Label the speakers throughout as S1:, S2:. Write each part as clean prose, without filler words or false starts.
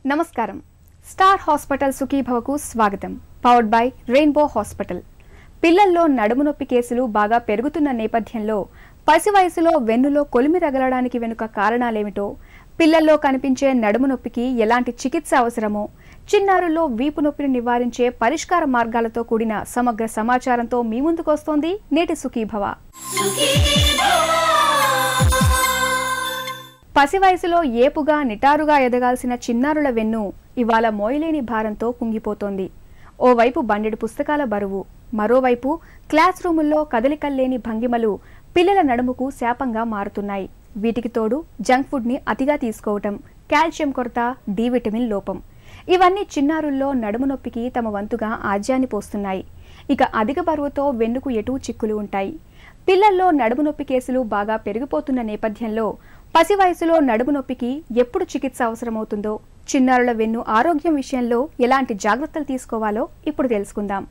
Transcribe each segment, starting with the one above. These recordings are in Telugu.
S1: నమస్కారం. స్టార్ హాస్పిటల్ సుఖీభవకు స్వాగతం. Powered by rainbow hospital. పిల్లల్లో నడుము నొప్పి కేసులు బాగా పెరుగుతున్న నేపథ్యంలో పసి వయసులో వెన్నులో కొలిమి రగలడానికి వెనుక కారణాలేమిటో, పిల్లల్లో కనిపించే నడుము నొప్పికి ఎలాంటి చికిత్స అవసరమో, చిన్నారుల్లో వీపు నొప్పిని నివారించే పరిష్కార మార్గాలతో కూడిన సమగ్ర సమాచారంతో మీ ముందుకొస్తోంది నేటి సుఖీభవ. పసి వయసులో ఏపుగా నిటారుగా ఎదగాల్సిన చిన్నారుల వెన్ను ఇవాళ మోయలేని భారంతో కుంగిపోతోంది. ఓవైపు బండెడు పుస్తకాల బరువు, మరోవైపు క్లాస్ రూముల్లో కదలికల్లేని భంగిమలు పిల్లల నడుముకు శాపంగా మారుతున్నాయి. వీటికి తోడు జంక్ ఫుడ్ని అతిగా తీసుకోవటం, కాల్షియం కొరత, డి విటమిన్ లోపం, ఇవన్నీ చిన్నారుల్లో నడుము నొప్పికి తమ వంతుగా ఆజ్యాన్ని పోస్తున్నాయి. ఇక అధిక బరువుతో వెన్నుకు ఎటూ చిక్కులు ఉంటాయి. పిల్లల్లో నడుము నొప్పి కేసులు బాగా పెరిగిపోతున్న నేపథ్యంలో పసి వయసులో నడుము నొప్పికి ఎప్పుడు చికిత్స అవసరమవుతుందో, చిన్నారుల వెన్ను ఆరోగ్యం విషయంలో ఎలాంటి జాగ్రత్తలు తీసుకోవాలో ఇప్పుడు తెలుసుకుందాం.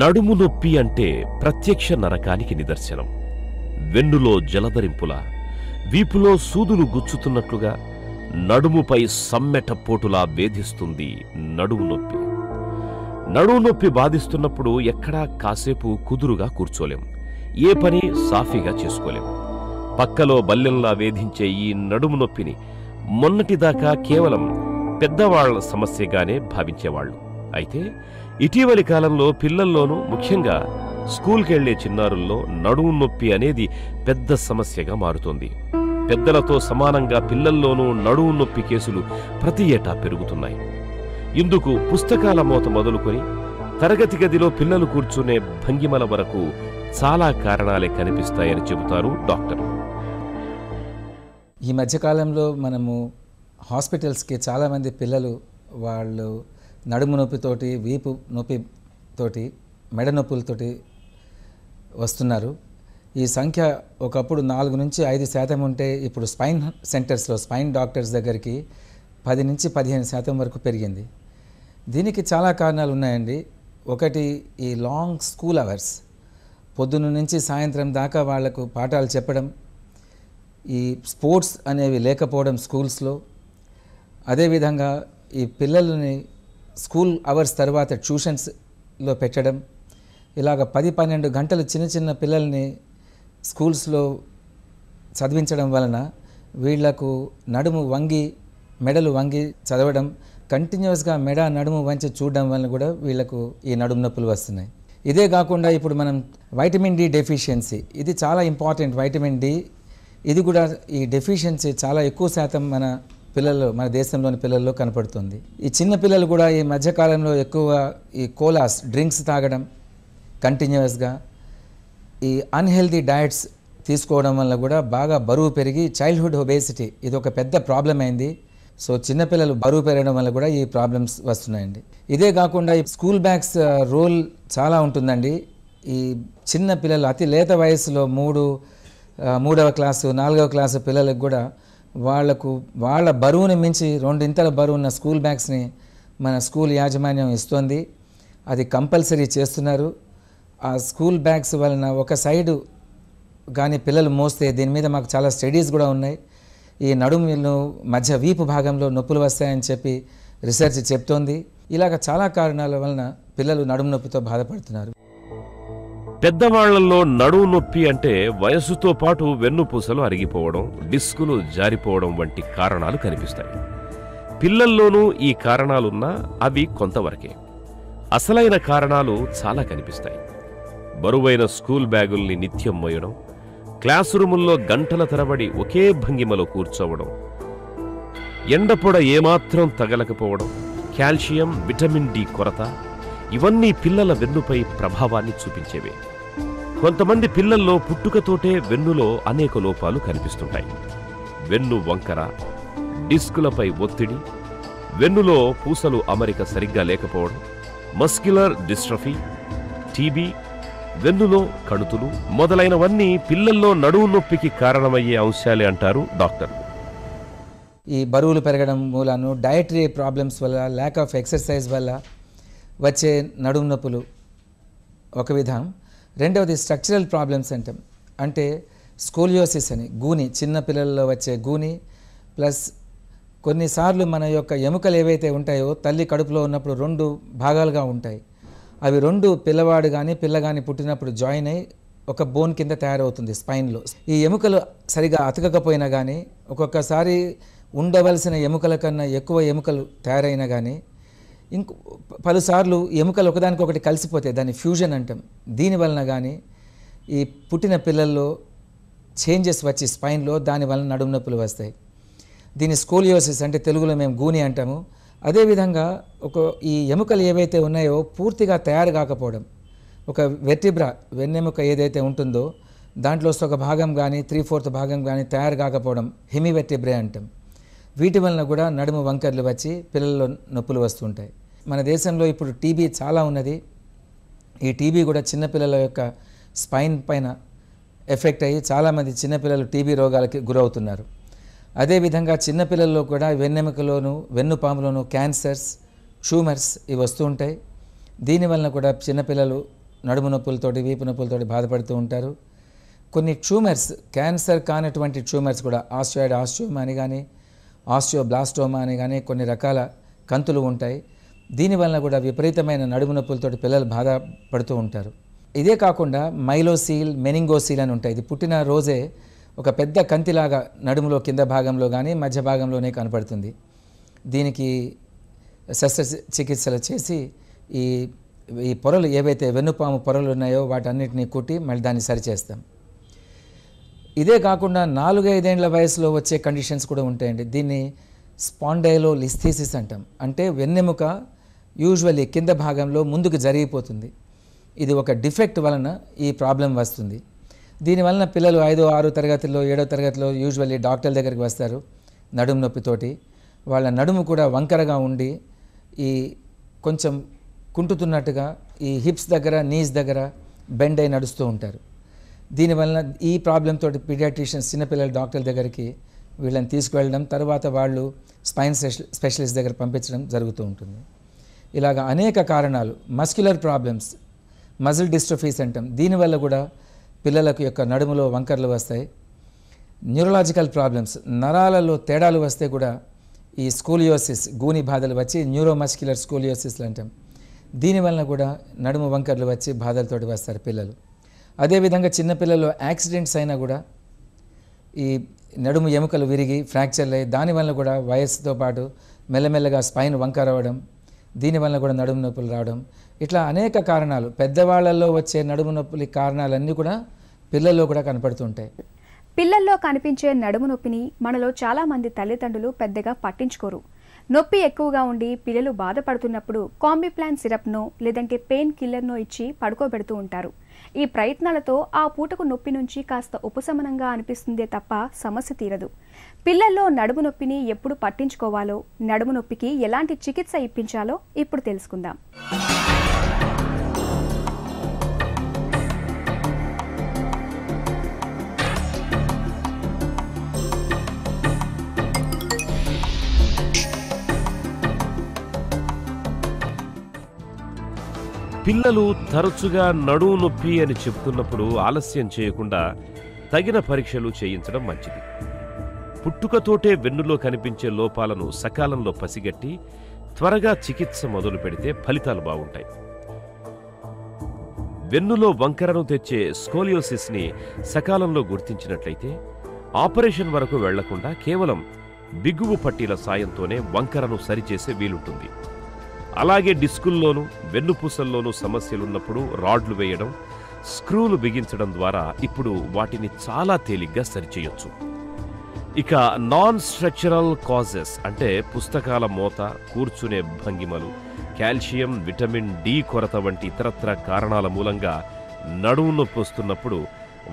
S2: నడుము నొప్పి అంటే ప్రత్యక్ష నరకానికి నిదర్శనం. వెన్నులో జలధరింపులా, వీపులో సూదులు గుచ్చుతున్నట్లుగా, నడుముపై సమ్మెట పోటులా వేధిస్తుంది నడుము నొప్పి. నడుము నొప్పి బాధిస్తున్నప్పుడు ఎక్కడా కాసేపు కుదురుగా కూర్చోలేం, ఏ పని సాఫీగా చేసుకోలేం. పక్కలో బల్లెంలా వేధించే ఈ నడుము నొప్పిని మొన్నటిదాకా కేవలం పెద్దవాళ్ల సమస్యగానే భావించేవాళ్లు. అయితే ఇటీవలి కాలంలో పిల్లల్లోనూ, ముఖ్యంగా స్కూల్కెళ్లే చిన్నారుల్లో నడుము నొప్పి అనేది పెద్ద సమస్యగా మారుతోంది. పెద్దలతో సమానంగా పిల్లల్లోనూ నడుము నొప్పి కేసులు ప్రతి ఏటా పెరుగుతున్నాయి. ఇందుకు పుస్తకాల మోత మొదలుకొని తరగతి గదిలో పిల్లలు కూర్చునే భంగిమల వరకు చాలా కారణాలే కనిపిస్తాయని చెబుతారు డాక్టర్.
S3: ఈ మధ్యకాలంలో మనము హాస్పిటల్స్కి చాలామంది పిల్లలు వాళ్ళు నడుము నొప్పితోటి, వీపు నొప్పితోటి, మెడ నొప్పులతోటి వస్తున్నారు. ఈ సంఖ్య ఒకప్పుడు 4 నుంచి 5% ఉంటే ఇప్పుడు స్పైన్ సెంటర్స్లో, స్పైన్ డాక్టర్స్ దగ్గరికి 10 నుంచి 15% వరకు పెరిగింది. దీనికి చాలా కారణాలు ఉన్నాయండి. ఒకటి, ఈ లాంగ్ స్కూల్ అవర్స్, పొద్దున్న నుంచి సాయంత్రం దాకా వాళ్లకు పాఠాలు చెప్పడం, ఈ స్పోర్ట్స్ అనేవి లేకపోవడం స్కూల్స్లో. అదేవిధంగా ఈ పిల్లల్ని స్కూల్ అవర్స్ తర్వాత ట్యూషన్స్లో పెట్టడం, ఇలాగ 10-12 గంటలు చిన్న చిన్న పిల్లల్ని స్కూల్స్లో చదివించడం వలన వీళ్లకు నడుము వంగి, మెడలు వంగి చదవడం, కంటిన్యూస్గా మెడ నడుము వంచి చూడడం వలన కూడా వీళ్లకు ఈ నడుము నొప్పులు వస్తున్నాయి. ఇదే కాకుండా ఇప్పుడు మనం వైటమిన్ డి డెఫిషియన్సీ, ఇది చాలా ఇంపార్టెంట్. వైటమిన్ డి, ఇది కూడా ఈ డెఫిషియన్సీ చాలా ఎక్కువ శాతం మన దేశంలోని పిల్లల్లో కనపడుతుంది. ఈ చిన్న పిల్లలు కూడా ఈ మధ్యకాలంలో ఎక్కువ ఈ కోలాస్ డ్రింక్స్ తాగడం, కంటిన్యూస్గా ఈ అన్హెల్దీ డయట్స్ తీసుకోవడం వల్ల కూడా బాగా బరువు పెరిగి చైల్డ్హుడ్ ఒబేసిటీ ఇది ఒక పెద్ద ప్రాబ్లం అయింది. సో చిన్నపిల్లలు బరువు పెరగడం వల్ల కూడా ఈ ప్రాబ్లమ్స్ వస్తున్నాయండి. ఇదే కాకుండా ఈ స్కూల్ బ్యాగ్స్ రోల్ చాలా ఉంటుందండి. ఈ చిన్న పిల్లలు అతి లేత వయసులో 3వ క్లాసు 4వ క్లాసు పిల్లలకు కూడా వాళ్ళ బరువుని మించి 2 ఇంతల బరువు ఉన్న స్కూల్ బ్యాగ్స్ని మన స్కూల్ యాజమాన్యం ఇస్తుంది. అది కంపల్సరీ చేస్తున్నారు. ఆ స్కూల్ బ్యాగ్స్ వలన ఒక సైడు కానీ పిల్లలు మోస్తే, దీని మీద మాకు చాలా స్టడీస్ కూడా ఉన్నాయి, ఈ నడుము మధ్య వీపు భాగంలో నొప్పులు వస్తాయని చెప్పి రీసెర్చ్ చెప్తోంది. ఇలాగ చాలా కారణాల వలన పిల్లలు నడుము నొప్పితో బాధపడుతున్నారు.
S2: పెద్దవాళ్లలో నడుము నొప్పి అంటే వయస్సుతో పాటు వెన్నుపూసలు అరిగిపోవడం, డిస్కులు జారిపోవడం వంటి కారణాలు కనిపిస్తాయి. పిల్లల్లోనూ ఈ కారణాలున్నా అవి కొంతవరకే. అసలైన కారణాలు చాలా కనిపిస్తాయి. బరువైన స్కూల్ బ్యాగుల్ని నిత్యం మోయడం, క్లాస్ రూముల్లో గంటల తరబడి ఒకే భంగిమలో కూర్చోవడం, ఎండపొడ ఏమాత్రం తగలకపోవడం, కాల్షియం, విటమిన్ డి కొరత, ఇవన్నీ పిల్లల వెన్నుపై ప్రభావాన్ని చూపించేవే. కొంతమంది పిల్లల్లో పుట్టుకతోటే వెన్నులో అనేక లోపాలు కనిపిస్తుంటాయి. వెన్ను వంకర, డిస్కులపై ఒత్తిడి, వెన్నులో పూసలు అమరిక సరిగ్గా లేకపోవడం, మస్క్యులర్ డిస్ట్రఫీ, టీబీ, వెన్నులో కణుతులు మొదలైనవన్నీ పిల్లల్లో నడుము నొప్పికి కారణమయ్యే అంశాలే అంటారు డాక్టర్లు.
S3: ఈ బరువులు పెరగడం మూలాను, డయటరీ ప్రాబ్లమ్స్ వల్ల, ల్యాక్ ఆఫ్ ఎక్సర్సైజ్ వల్ల వచ్చే నడుము నొప్పులు ఒక విధం. రెండవది స్ట్రక్చరల్ ప్రాబ్లమ్స్ అంటాం. అంటే స్కోలియోసిస్ అని, గూని, చిన్న పిల్లల్లో వచ్చే గూని, ప్లస్ కొన్నిసార్లు మన యొక్క ఎముకలు ఏవైతే ఉంటాయో తల్లి కడుపులో ఉన్నప్పుడు 2 భాగాలుగా ఉంటాయి. అవి 2 పిల్లవాడు కానీ పిల్ల కానీ పుట్టినప్పుడు జాయిన్ అయ్యి ఒక బోన్ కింద తయారవుతుంది స్పైన్లో. ఈ ఎముకలు సరిగా అతకకపోయినా కానీ, ఒక్కొక్కసారి ఉండవలసిన ఎముకల కన్నా ఎక్కువ ఎముకలు తయారైనా కానీ, పలుసార్లు ఎముకలు ఒకదానికొకటి కలిసిపోతాయి, దాన్ని ఫ్యూజన్ అంటాం. దీనివలన కానీ ఈ పుట్టిన పిల్లల్లో చేంజెస్ వచ్చి స్పైన్లో, దానివలన నడుము నొప్పులు వస్తాయి. దీన్ని స్కోలియోసిస్ అంటే తెలుగులో మేము గూని అంటాము. అదేవిధంగా ఈ ఎముకలు ఏవైతే ఉన్నాయో పూర్తిగా తయారు కాకపోవడం, ఒక వెర్టిబ్రా, వెన్నెముక ఏదైతే ఉంటుందో దాంట్లో ఒక భాగం కానీ 3/4 భాగం కానీ తయారు కాకపోవడం హెమివెర్టిబ్రే అంటాం. వీటి వలన కూడా నడుము వంకర్లు వచ్చి పిల్లల్లో నొప్పులు వస్తుంటాయి. మన దేశంలో ఇప్పుడు టీబీ చాలా ఉన్నది. ఈ టీబీ కూడా చిన్నపిల్లల యొక్క స్పైన్ పైన ఎఫెక్ట్ అయ్యి చాలామంది చిన్నపిల్లలు టీబీ రోగాలకి గురవుతున్నారు. అదేవిధంగా చిన్నపిల్లల్లో కూడా వెన్నెముకలోను వెన్నుపాములోను క్యాన్సర్స్, ట్యూమర్స్ ఇవి వస్తూ ఉంటాయి. దీనివలన కూడా చిన్నపిల్లలు నడుము నొప్పులతోటి, వీపు నొప్పులతోటి బాధపడుతూ ఉంటారు. కొన్ని ట్యూమర్స్, క్యాన్సర్ కానటువంటి ట్యూమర్స్ కూడా, ఆస్టియాయిడ్ ఆస్టియోమా అని కానీ, ఆస్టియోబ్లాస్టోమా అని కానీ కొన్ని రకాల కంతులు ఉంటాయి. దీనివలన కూడా విపరీతమైన నడుము నొప్పులతోటి పిల్లలు బాధపడుతూ ఉంటారు. ఇదే కాకుండా మైలోసీల్, మెనింగోసీల్ అని ఉంటాయి. ఇది పుట్టిన రోజే ఒక పెద్ద కంతిలాగా నడుములో కింద భాగంలో కానీ మధ్య భాగంలోనే కనపడుతుంది. దీనికి శస్త్రచికిత్సలు చేసి ఈ పొరలు ఏవైతే వెన్నుపాము పొరలు ఉన్నాయో వాటన్నిటిని కుట్టి మళ్ళీ దాన్ని సరిచేస్తాం. ఇదే కాకుండా 4-5 ఏళ్ల వయసులో వచ్చే కండిషన్స్ కూడా ఉంటాయండి. దీన్ని స్పాండైలోలిస్థీసిస్ అంటాం. అంటే వెన్నెముక యూజువల్లీ కింద భాగంలో ముందుకు జరిగిపోతుంది. ఇది ఒక డిఫెక్ట్ వలన ఈ ప్రాబ్లం వస్తుంది. దీనివలన పిల్లలు 5వ, 6వ తరగతిలో, 7వ తరగతిలో యూజువల్లీ డాక్టర్ల దగ్గరికి వస్తారు నడుము నొప్పితోటి. వాళ్ళ నడుము కూడా వంకరగా ఉండి ఈ కొంచెం కుంటుతున్నట్టుగా ఈ హిప్స్ దగ్గర, నీస్ దగ్గర బెండ్ అయి నడుస్తూ ఉంటారు. దీనివలన ఈ ప్రాబ్లంతో పీడియాట్రిషియన్స్ చిన్నపిల్లల డాక్టర్ల దగ్గరికి వీళ్ళని తీసుకువెళ్ళడం, తర్వాత వాళ్ళు స్పైన్ స్పెషలిస్ట్ దగ్గర పంపించడం జరుగుతూ ఉంటుంది. ఇలాగ అనేక కారణాలు, మస్క్యులర్ ప్రాబ్లమ్స్, మజిల్ డిస్ట్రోఫీస్ అంటాం. దీనివల్ల కూడా పిల్లలకు యొక్క నడుములో వంకర్లు వస్తాయి. న్యూరలాజికల్ ప్రాబ్లమ్స్, నరాలలో తేడాలు వస్తే కూడా ఈ స్కోలియోసిస్, గూని బాధలు వచ్చి న్యూరోమస్క్యులర్ స్కోలియోసిస్ అంటాం. దీనివలన కూడా నడుము వంకర్లు వచ్చి బాధలతోటి వస్తారు పిల్లలు. అదేవిధంగా చిన్నపిల్లల్లో యాక్సిడెంట్స్ అయినా కూడా ఈ నడుము ఎముకలు విరిగి ఫ్రాక్చర్లు అయ్యి దానివల్ల కూడా వయస్సుతో పాటు మెల్లమెల్లగా స్పైన్ వంకర అవ్వడం, దీనివల్ల కూడా నడుము నొప్పులు రావడం, ఇట్లా అనేక కారణాలు. పెద్దవాళ్లలో వచ్చే నడుము నొప్పుల కారణాలన్నీ కూడా పిల్లల్లో కూడా కనపడుతుంటాయి.
S1: పిల్లల్లో కనిపించే నడుము నొప్పిని మనలో చాలామంది తల్లిదండ్రులు పెద్దగా పట్టించుకోరు. నొప్పి ఎక్కువగా ఉండి పిల్లలు బాధపడుతున్నప్పుడు కాంబిప్లాన్ సిరప్నో లేదంటే పెయిన్ కిల్లర్నో ఇచ్చి పడుకోబెడుతూ ఉంటారు. ఈ ప్రయత్నాలతో ఆ పూటకు నొప్పి నుంచి కాస్త ఉపశమనంగా అనిపిస్తుందే తప్ప సమస్య తీరదు. పిల్లల్లో నడుము నొప్పిని ఎప్పుడు పట్టించుకోవాలో, నడుము నొప్పికి ఎలాంటి చికిత్స ఇప్పించాలో ఇప్పుడు తెలుసుకుందాం.
S2: పిల్లలు తరచుగా నడుము నొప్పి అని చెబుతున్నప్పుడు ఆలస్యం చేయకుండా తగిన పరీక్షలు చేయించడం మంచిది. పుట్టుకతోటే వెన్నులో కనిపించే లోపాలను సకాలంలో పసిగట్టి త్వరగా చికిత్స మొదలు పెడితే ఫలితాలు బాగుంటాయి. వెన్నులో వంకరను తెచ్చే స్కోలియోసిస్ని సకాలంలో గుర్తించినట్లయితే ఆపరేషన్ వరకు వెళ్లకుండా కేవలం బిగువు పట్టీల సాయంతోనే వంకరను సరిచేసే వీలుంటుంది. అలాగే డిస్కుల్లోనూ వెన్నుపూసల్లోనూ సమస్యలున్నప్పుడు రాడ్లు వేయడం, స్క్రూలు బిగించడం ద్వారా ఇప్పుడు వాటిని చాలా తేలిగ్గా సరిచేయొచ్చు. ఇక నాన్ స్ట్రక్చరల్ కాజెస్ అంటే పుస్తకాల మోత, కూర్చునే భంగిమలు, కాల్షియం, విటమిన్ డి కొరత వంటి ఇతరత్ర కారణాల మూలంగా నడుము నొప్పి వస్తున్నప్పుడు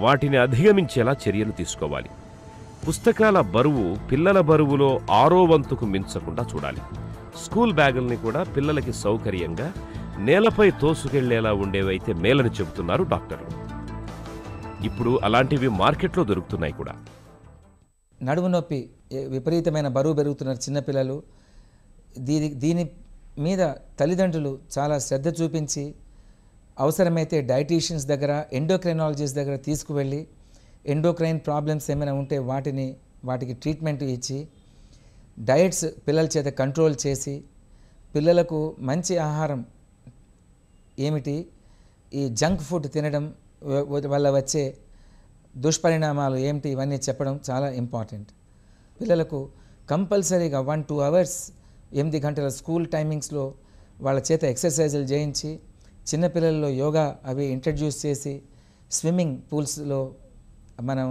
S2: వాటిని అధిగమించేలా చర్యలు తీసుకోవాలి. పుస్తకాల బరువు పిల్లల బరువులో 6వ వంతుకు మించకుండా చూడాలి. స్కూల్ బ్యాగుల్ని కూడా పిల్లలకి సౌకర్యంగా నేలపై తోసుకెళ్లేలా ఉండేవైతే మేలని చెబుతున్నారు డాక్టర్లు. ఇప్పుడు అలాంటివి మార్కెట్లో దొరుకుతున్నాయి కూడా.
S3: నడుము నొప్పి, విపరీతమైన బరువు పెరుగుతున్నారు చిన్నపిల్లలు. దీని మీద తల్లిదండ్రులు చాలా శ్రద్ధ చూపించి అవసరమైతే డైటీషియన్స్ దగ్గర, ఎండోక్రైనాలజిస్ట్ దగ్గర తీసుకువెళ్ళి ఎండోక్రైన్ ప్రాబ్లమ్స్ ఏమైనా ఉంటే వాటికి ట్రీట్మెంట్ ఇచ్చి, డయట్స్ పిల్లల చేత కంట్రోల్ చేసి, పిల్లలకు మంచి ఆహారం ఏమిటి, ఈ జంక్ ఫుడ్ తినడం వల్ల వచ్చే దుష్పరిణామాలు ఏమిటి, ఇవన్నీ చెప్పడం చాలా ఇంపార్టెంట్. పిల్లలకు కంపల్సరీగా 1-2 అవర్స్ 8 గంటల స్కూల్ టైమింగ్స్లో వాళ్ళ చేత ఎక్సర్సైజులు చేయించి, చిన్నపిల్లల్లో యోగా అవి ఇంట్రడ్యూస్ చేసి, స్విమ్మింగ్ పూల్స్లో మనం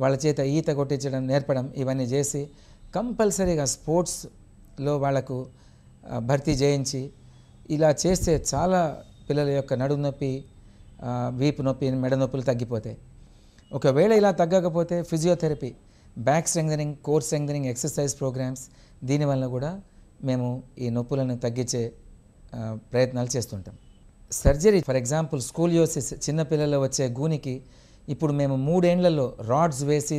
S3: వాళ్ళ చేత ఈత కొట్టించడం నేర్పడం, ఇవన్నీ చేసి కంపల్సరీగా స్పోర్ట్స్లో వాళ్ళకు భర్తీ చేయించి, ఇలా చేస్తే చాలా పిల్లల యొక్క నడుము నొప్పి, వీపు నొప్పి, మెడ నొప్పులు తగ్గిపోతాయి. ఒకవేళ ఇలా తగ్గకపోతే physiotherapy, back strengthening, core strengthening exercise programmes, దీనివల్ల కూడా మేము ఈ నొప్పులను తగ్గించే ప్రయత్నాలు చేస్తుంటాం. సర్జరీ, ఫర్ ఎగ్జాంపుల్ స్కోలియోసిస్, చిన్నపిల్లల్లో వచ్చే గూనికి ఇప్పుడు మేము 3 ఏళ్లలో రాడ్స్ వేసి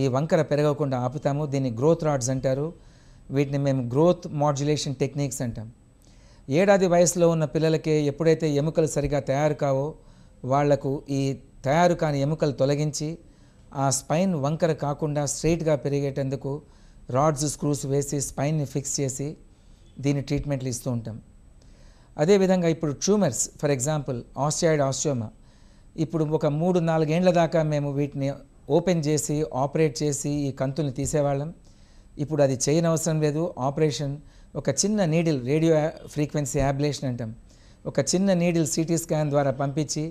S3: ఈ వంకర పెరగకుండా ఆపుతాము. దీన్ని గ్రోత్ రాడ్స్ అంటారు. వీటిని మేము గ్రోత్ మాడ్యులేషన్ టెక్నిక్స్ అంటాం. 7 ఏళ్ల వయసులో ఉన్న పిల్లలకి ఎప్పుడైతే ఎముకలు సరిగా తయారు కావో వాళ్లకు ఈ తయారు కాని ఎముకలు తొలగించి ఆ స్పైన్ వంకర కాకుండా స్ట్రైట్గా పెరిగేటందుకు రాడ్స్, స్క్రూస్ వేసి స్పైన్ని ఫిక్స్ చేసి దీని ట్రీట్మెంట్లు ఇస్తూ ఉంటాం. అదేవిధంగా ఇప్పుడు ట్యూమర్స్, ఫర్ ఎగ్జాంపుల్ ఆస్టియాయిడ్ ఆస్టియోమా, ఇప్పుడు ఒక 3-4 ఏళ్ల దాకా మేము వీటిని ఓపెన్ చేసి ఆపరేట్ చేసి ఈ కంతుల్ని తీసేవాళ్ళం. ఇప్పుడు అది చేయనవసరం లేదు. ఆపరేషన్, ఒక చిన్న నీడిల్, రేడియో ఫ్రీక్వెన్సీ యాబ్లేషన్ అంటాం, ఒక చిన్న నీడిల్ సిటీ స్కాన్ ద్వారా పంపించి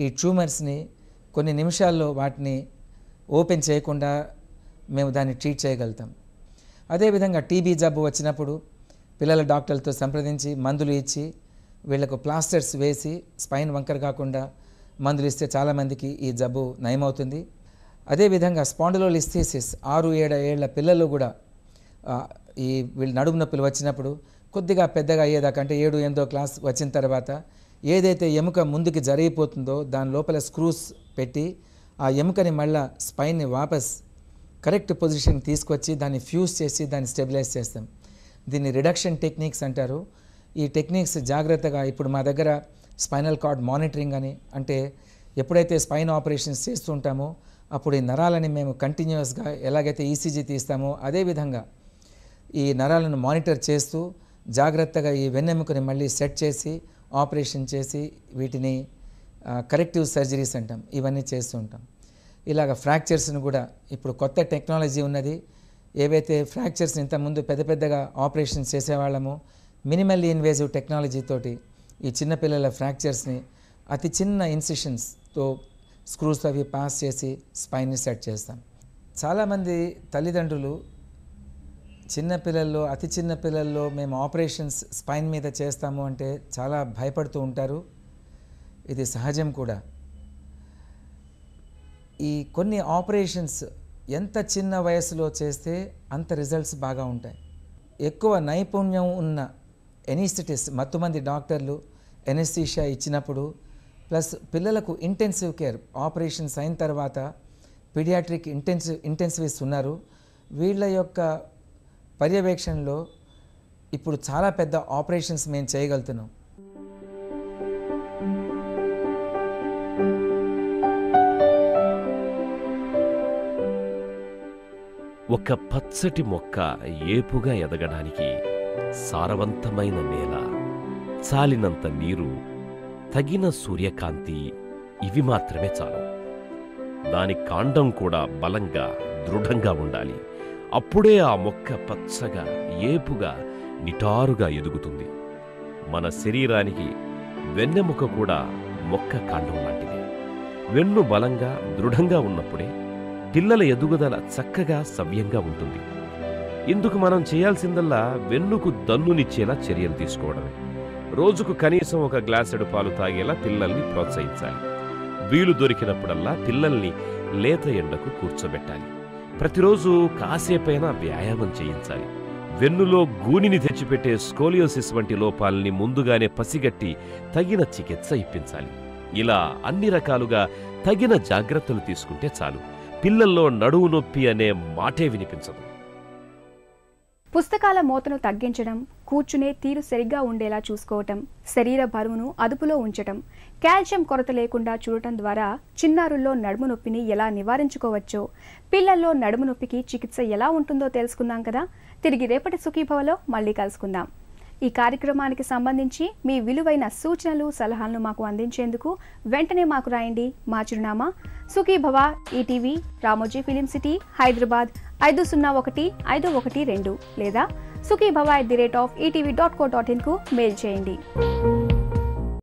S3: ఈ ట్యూమర్స్ని కొన్ని నిమిషాల్లో వాటిని ఓపెన్ చేయకుండా మేము దాన్ని ట్రీట్ చేయగలుగుతాం. అదేవిధంగా టీబీ జబ్బు వచ్చినప్పుడు పిల్లల డాక్టర్లతో సంప్రదించి మందులు ఇచ్చి వీళ్లకు ప్లాస్టర్స్ వేసి స్పైన్ వంకర కాకుండా మందులు ఇస్తే చాలామందికి ఈ జబ్బు నయమవుతుంది. అదేవిధంగా స్పాండిలోలిస్థెసిస్, 6-7 ఏళ్ల పిల్లలు కూడా వీళ్ళు నడుము నొప్పులు వచ్చినప్పుడు కొద్దిగా పెద్దగా అయ్యేదాకా, అంటే 7-8వ క్లాస్ వచ్చిన తర్వాత ఏదైతే ఎముక ముందుకి జరిగిపోతుందో దాని లోపల స్క్రూస్ పెట్టి ఆ ఎముకని మళ్ళా స్పైన్ని వాపస్ కరెక్ట్ పొజిషన్ తీసుకొచ్చి దాన్ని ఫ్యూజ్ చేసి దాన్ని స్టెబిలైజ్ చేస్తాం. దీన్ని రిడక్షన్ టెక్నిక్స్ అంటారు. ఈ టెక్నిక్స్ జాగ్రత్తగా ఇప్పుడు మా దగ్గర స్పైనల్ కార్డ్ మానిటరింగ్ అని, అంటే ఎప్పుడైతే స్పైన్ ఆపరేషన్స్ చేస్తుంటామో అప్పుడు ఈ నరాలని మేము కంటిన్యూస్గా ఎలాగైతే ఈసీజీ తీస్తామో అదేవిధంగా ఈ నరాలను మానిటర్ చేస్తూ జాగ్రత్తగా ఈ వెన్నెముకని మళ్ళీ సెట్ చేసి ఆపరేషన్ చేసి వీటిని కరెక్టివ్ సర్జరీస్ అంటాం, ఇవన్నీ చేస్తూ ఉంటాం. ఇలాగ ఫ్రాక్చర్స్ను కూడా ఇప్పుడు కొత్త టెక్నాలజీ ఉన్నది. ఏవైతే ఫ్రాక్చర్స్ ఇంతకుముందు పెద్దగా ఆపరేషన్స్ చేసేవాళ్ళమో మినిమల్లీ ఇన్వేజివ్ టెక్నాలజీ తోటి ఈ చిన్నపిల్లల ఫ్రాక్చర్స్ని అతి చిన్న ఇన్సిషన్స్తో స్క్రూస్ అవి పాస్ చేసి స్పైన్ని సెట్ చేస్తాం. చాలామంది తల్లిదండ్రులు చిన్నపిల్లల్లో, అతి చిన్న పిల్లల్లో మేము ఆపరేషన్స్ స్పైన్ మీద చేస్తాము అంటే చాలా భయపడుతూ ఉంటారు. ఇది సహజం కూడా. ఈ కొన్ని ఆపరేషన్స్ ఎంత చిన్న వయసులో చేస్తే అంత రిజల్ట్స్ బాగా ఉంటాయి. ఎక్కువ నైపుణ్యం ఉన్న ఎనెస్థెటిస్ట్, మత్తుమంది డాక్టర్లు ఎనెస్థీషియా ఇచ్చినప్పుడు, ప్లస్ పిల్లలకు ఇంటెన్సివ్ కేర్ ఆపరేషన్స్ అయిన తర్వాత పీడియాట్రిక్ ఇంటెన్సివిస్ట్ ఉన్నారు. వీళ్ళ యొక్క పర్యవేక్షణలో ఇప్పుడు చాలా పెద్ద ఆపరేషన్స్ మేము చేయగలుగుతున్నాం.
S2: ఒక పచ్చటి మొక్క ఏపుగా ఎదగడానికి సారవంతమైన నేల, చాలినంత నీరు, తగిన సూర్యకాంతి ఇవి మాత్రమే చాలు. దాని కాండం కూడా బలంగా, దృఢంగా ఉండాలి. అప్పుడే ఆ మొక్క పచ్చగా, ఏపుగా, నిటారుగా ఎదుగుతుంది. మన శరీరానికి వెన్నెముక కూడా మొక్క కాండం లాంటిదే. వెన్ను బలంగా, దృఢంగా ఉన్నప్పుడే పిల్లల ఎదుగుదల చక్కగా, సవ్యంగా ఉంటుంది. ఇందుకు మనం చేయాల్సిందల్లా వెన్నుకు దన్నునిచ్చేలా చర్యలు తీసుకోవడమే. రోజుకు కనీసం 1 గ్లాసెడు పాలు తాగేలా పిల్లల్ని ప్రోత్సహించాలి. వీలు దొరికినప్పుడల్లా పిల్లల్ని లేత ఎండకు కూర్చోబెట్టాలి. ప్రతిరోజు కాసేపైనా వ్యాయామం చేయించాలి. వెన్నులో గూనిని తెచ్చిపెట్టే స్కోలియోసిస్ వంటి లోపాలని ముందుగానే పసిగట్టి తగిన చికిత్స ఇప్పించాలి. ఇలా అన్ని రకాలుగా తగిన జాగ్రత్తలు తీసుకుంటే చాలు. పిల్లల్లో నడుము నొప్పి అనే మాటే వినిపించదు.
S1: పుస్తకాల మోతను తగ్గించడం, కూర్చునే తీరు సరిగ్గా ఉండేలా చూసుకోవటం, శరీర బరువును అదుపులో ఉంచటం, కాల్షియం కొరత లేకుండా చూడటం ద్వారా చిన్నారుల్లో నడుము నొప్పిని ఎలా నివారించుకోవచ్చో, పిల్లల్లో నడుము నొప్పికి చికిత్స ఎలా ఉంటుందో తెలుసుకున్నాం కదా. తిరిగి రేపటి సుఖీభవలో మళ్ళీ కలుసుకుందాం. ఈ కార్యక్రమానికి సంబంధించి మీ విలువైన సూచనలు, సలహాలను మాకు అందించేందుకు వెంటనే మాకు రాయండి. మా చిరునామా Sukhibhava, ETV, Ramoji film city, Hyderabad 501512 లేదా sukhibhava@etv.co.in కు మెయిల్ చేయండి.